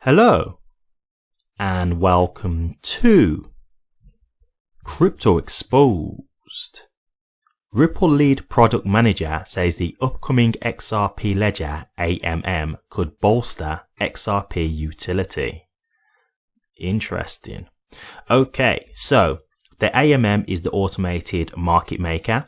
Hello and welcome to Crypto Exposed. Ripple lead product manager says the upcoming XRP ledger AMM could bolster XRP utility. Interesting. Okay, so the AMM is the automated market maker.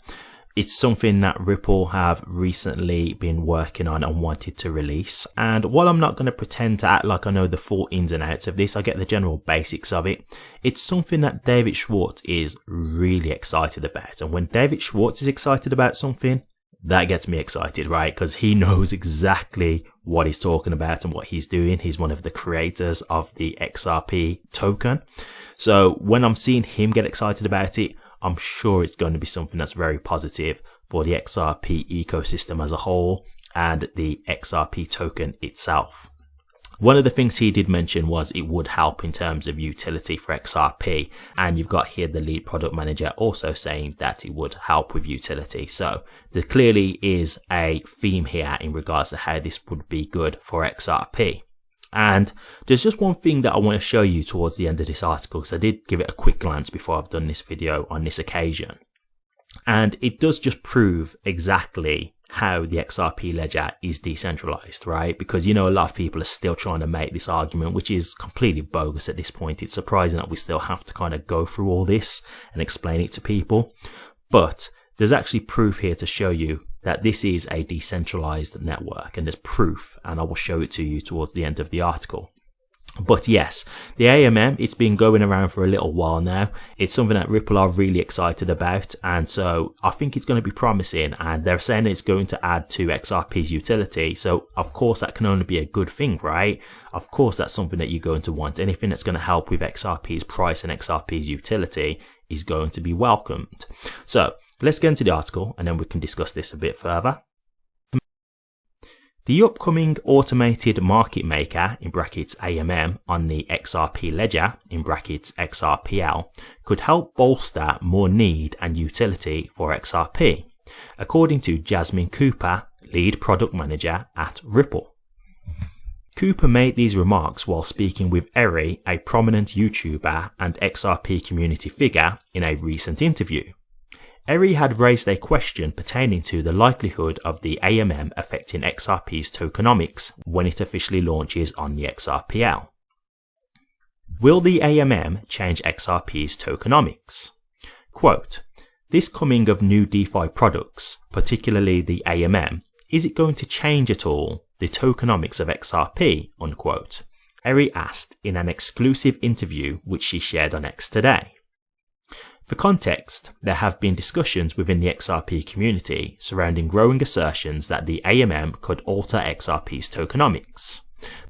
It's something that Ripple have recently been working on and wanted to release. And while I'm not going to pretend to act like I know the full ins and outs of this, I get the general basics of it. It's something that David Schwartz is really excited about. And when David Schwartz is excited about something, that gets me excited, right? Because he knows exactly what he's talking about and what he's doing. He's one of the creators of the XRP token. So when I'm seeing him get excited about it, I'm sure it's going to be something that's very positive for the XRP ecosystem as a whole and the XRP token itself. One of the things he did mention was it would help in terms of utility for XRP, and you've got here the lead product manager also saying that it would help with utility. So there clearly is a theme here in regards to how this would be good for XRP. And there's just one thing that I want to show you towards the end of this article, because I did give it a quick glance before I've done this video on this occasion. And it does just prove exactly how the XRP ledger is decentralized, right? Because, you know, a lot of people are still trying to make this argument, which is completely bogus at this point. It's surprising that we still have to kind of go through all this and explain it to people. But there's actually proof here to show you that this is a decentralized network, and there's proof, and I will show it to you towards the end of the article. But yes, the AMM, it's been going around for a little while now. It's something that Ripple are really excited about, and so I think it's going to be promising, and they're saying it's going to add to XRP's utility. So of course that can only be a good thing, right? Of course that's something that you're going to want. Anything that's going to help with XRP's price and XRP's utility is going to be welcomed. So let's get into the article and then we can discuss this a bit further. The upcoming automated market maker in brackets AMM on the XRP ledger in brackets XRPL could help bolster more need and utility for XRP, according to Jasmine Cooper, lead product manager at Ripple. Cooper made these remarks while speaking with Eri, a prominent YouTuber and XRP community figure, in a recent interview. Eri had raised a question pertaining to the likelihood of the AMM affecting XRP's tokenomics when it officially launches on the XRPL. Will the AMM change XRP's tokenomics? Quote, this coming of new DeFi products, particularly the AMM, is it going to change at all the tokenomics of XRP? Unquote. Eri asked in an exclusive interview which she shared on X today. For context, there have been discussions within the XRP community surrounding growing assertions that the AMM could alter XRP's tokenomics.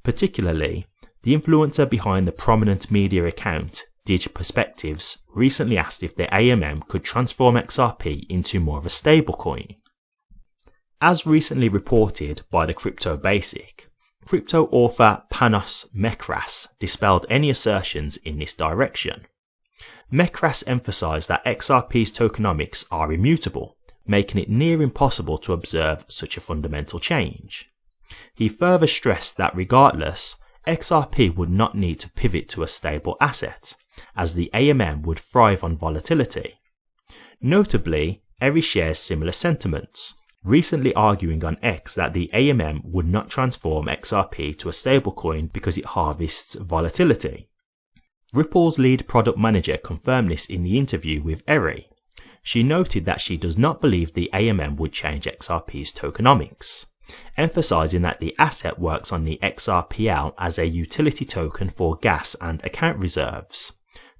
Particularly, the influencer behind the prominent media account, Dig Perspectives, recently asked if the AMM could transform XRP into more of a stablecoin. As recently reported by the Crypto Basic, crypto author Panos Mekras dispelled any assertions in this direction. Mekras emphasized that XRP's tokenomics are immutable, making it near impossible to observe such a fundamental change. He further stressed that regardless, XRP would not need to pivot to a stable asset, as the AMM would thrive on volatility. Notably, Eri shares similar sentiments, recently arguing on X that the AMM would not transform XRP to a stablecoin because it harvests volatility. Ripple's lead product manager confirmed this in the interview with Eri. She noted that she does not believe the AMM would change XRP's tokenomics, emphasizing that the asset works on the XRPL as a utility token for gas and account reserves.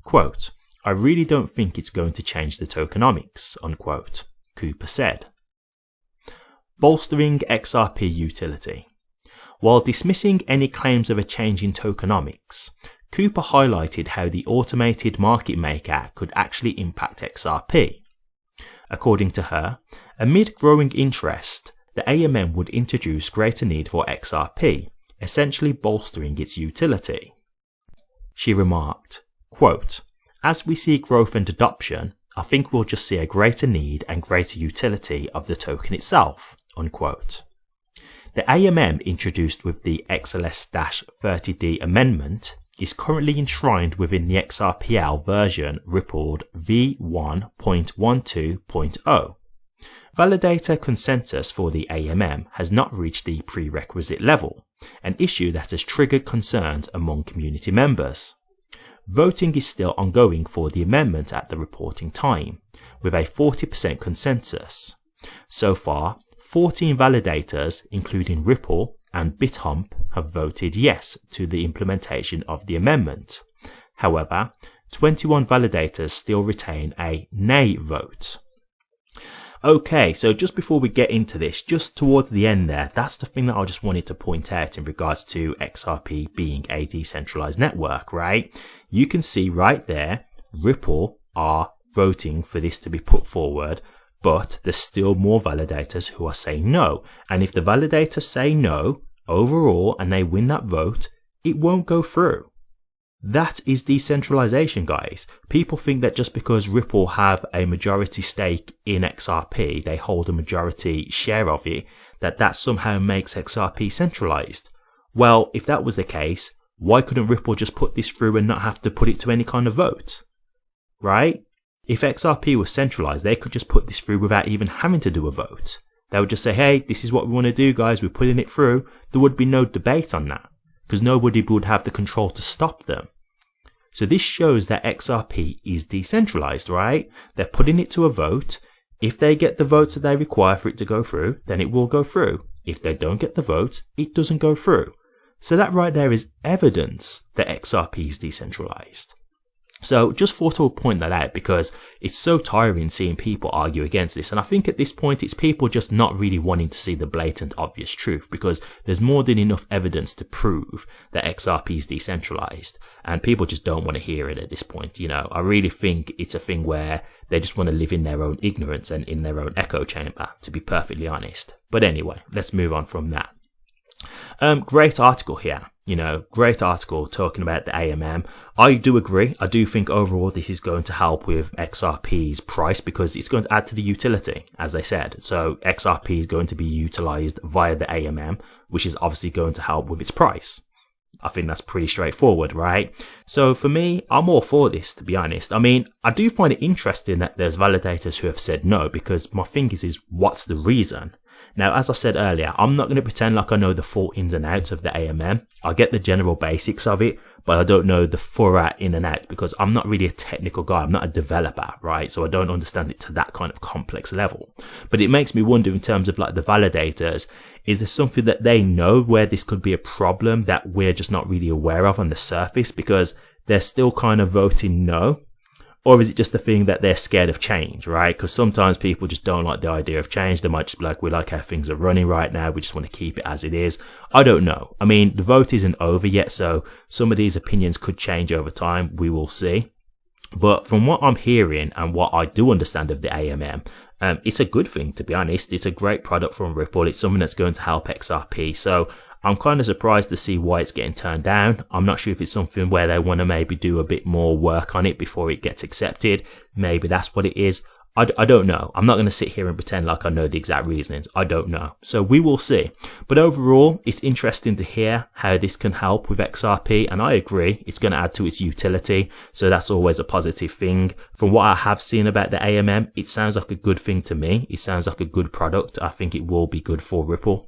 Quote, I really don't think it's going to change the tokenomics, unquote, Cooper said. Bolstering XRP utility. While dismissing any claims of a change in tokenomics, Cooper highlighted how the automated market maker could actually impact XRP. According to her, amid growing interest, the AMM would introduce greater need for XRP, essentially bolstering its utility. She remarked, quote, as we see growth and adoption, I think we'll just see a greater need and greater utility of the token itself, unquote. The AMM introduced with the XLS-30D amendment is currently enshrined within the XRPL version rippled v1.12.0. Validator consensus for the AMM has not reached the prerequisite level, an issue that has triggered concerns among community members. Voting is still ongoing for the amendment at the reporting time, with a 40% consensus. So far, 14 validators, including Ripple and BitHump, have voted yes to the implementation of the amendment. However, 21 validators still retain a nay vote. Okay, so just before we get into this, just towards the end there, that's the thing that I just wanted to point out in regards to XRP being a decentralized network, right? You can see right there, Ripple are voting for this to be put forward, but there's still more validators who are saying no. And if the validators say no overall and they win that vote, it won't go through. That is decentralization, guys. People think that just because Ripple have a majority stake in XRP, they hold a majority share of it, that somehow makes XRP centralized. Well, if that was the case, why couldn't Ripple just put this through and not have to put it to any kind of vote? Right? If XRP was centralized, they could just put this through without even having to do a vote. They would just say, hey, this is what we want to do, guys. We're putting it through. There would be no debate on that, because nobody would have the control to stop them. So this shows that XRP is decentralized, right? They're putting it to a vote. If they get the votes that they require for it to go through, then it will go through. If they don't get the votes, it doesn't go through. So that right there is evidence that XRP is decentralized. So just thought I would point that out because it's so tiring seeing people argue against this. And I think at this point, it's people just not really wanting to see the blatant obvious truth, because there's more than enough evidence to prove that XRP is decentralized. And people just don't want to hear it at this point. You know, I really think it's a thing where they just want to live in their own ignorance and in their own echo chamber, to be perfectly honest. But anyway, let's move on from that. Great article here. You know, great article talking about the AMM. I do agree. I do think overall this is going to help with XRP's price because it's going to add to the utility, as I said. So XRP is going to be utilized via the AMM, which is obviously going to help with its price. I think that's pretty straightforward, right? So for me, I'm all for this, to be honest. I mean, I do find it interesting that there's validators who have said no, because my thing is what's the reason? Now, as I said earlier, I'm not going to pretend like I know the full ins and outs of the AMM. I get the general basics of it, but I don't know the thorough in and out because I'm not really a technical guy. I'm not a developer, right? So I don't understand it to that kind of complex level. But it makes me wonder in terms of like the validators, is there something that they know where this could be a problem that we're just not really aware of on the surface because they're still kind of voting no? Or is it just the thing that they're scared of change, right? Because sometimes people just don't like the idea of change. They might just be like, we like how things are running right now. We just want to keep it as it is. I don't know. I mean, the vote isn't over yet, so some of these opinions could change over time. We will see. But from what I'm hearing and what I do understand of the AMM, it's a good thing, to be honest. It's a great product from Ripple. It's something that's going to help XRP. So I'm kind of surprised to see why it's getting turned down. I'm not sure if it's something where they want to maybe do a bit more work on it before it gets accepted. Maybe that's what it is. I don't know. I'm not going to sit here and pretend like I know the exact reasonings. I don't know. So we will see. But overall, it's interesting to hear how this can help with XRP. And I agree, it's going to add to its utility. So that's always a positive thing. From what I have seen about the AMM, it sounds like a good thing to me. It sounds like a good product. I think it will be good for Ripple.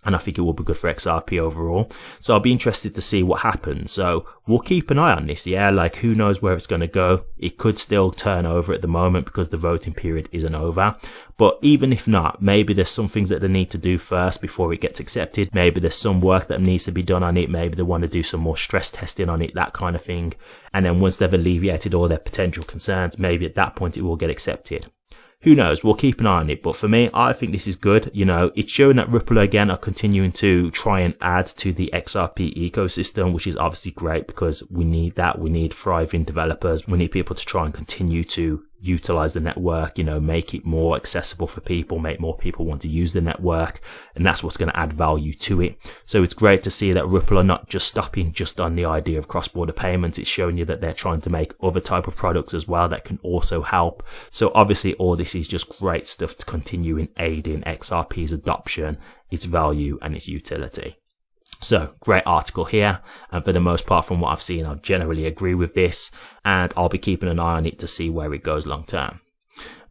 And I think it will be good for XRP overall. So I'll be interested to see what happens. So we'll keep an eye on this. Yeah, like who knows where it's going to go. It could still turn over at the moment because the voting period isn't over. But even if not, maybe there's some things that they need to do first before it gets accepted. Maybe there's some work that needs to be done on it. Maybe they want to do some more stress testing on it, that kind of thing. And then once they've alleviated all their potential concerns, maybe at that point it will get accepted. Who knows? We'll keep an eye on it. But for me, I think this is good. You know, it's showing that Ripple again are continuing to try and add to the XRP ecosystem, which is obviously great because we need that. We need thriving developers. We need people to try and continue to utilize the network, make it more accessible for people, make more people want to use the network, and that's what's going to add value to it. So it's great to see that Ripple are not just stopping just on the idea of cross-border payments. It's showing you that they're trying to make other type of products as well that can also help. So obviously all this is just great stuff to continue in aiding XRP's adoption, its value, and its utility. So, great article here, and for the most part from what I've seen, I generally agree with this, and I'll be keeping an eye on it to see where it goes long term.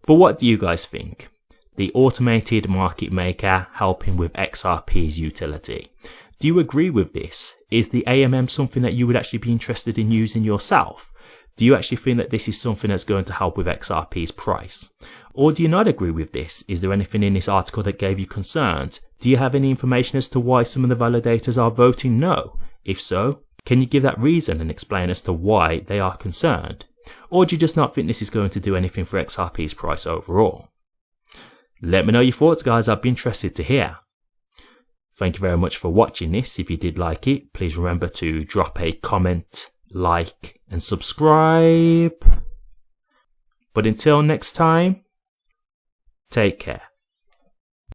But what do you guys think? The automated market maker helping with XRP's utility. Do you agree with this? Is the AMM something that you would actually be interested in using yourself? Do you actually think that this is something that's going to help with XRP's price? Or do you not agree with this? Is there anything in this article that gave you concerns? Do you have any information as to why some of the validators are voting no? If so, can you give that reason and explain as to why they are concerned? Or do you just not think this is going to do anything for XRP's price overall? Let me know your thoughts, guys. I'd be interested to hear. Thank you very much for watching this. If you did like it, please remember to drop a comment, like, and subscribe. But until next time, take care.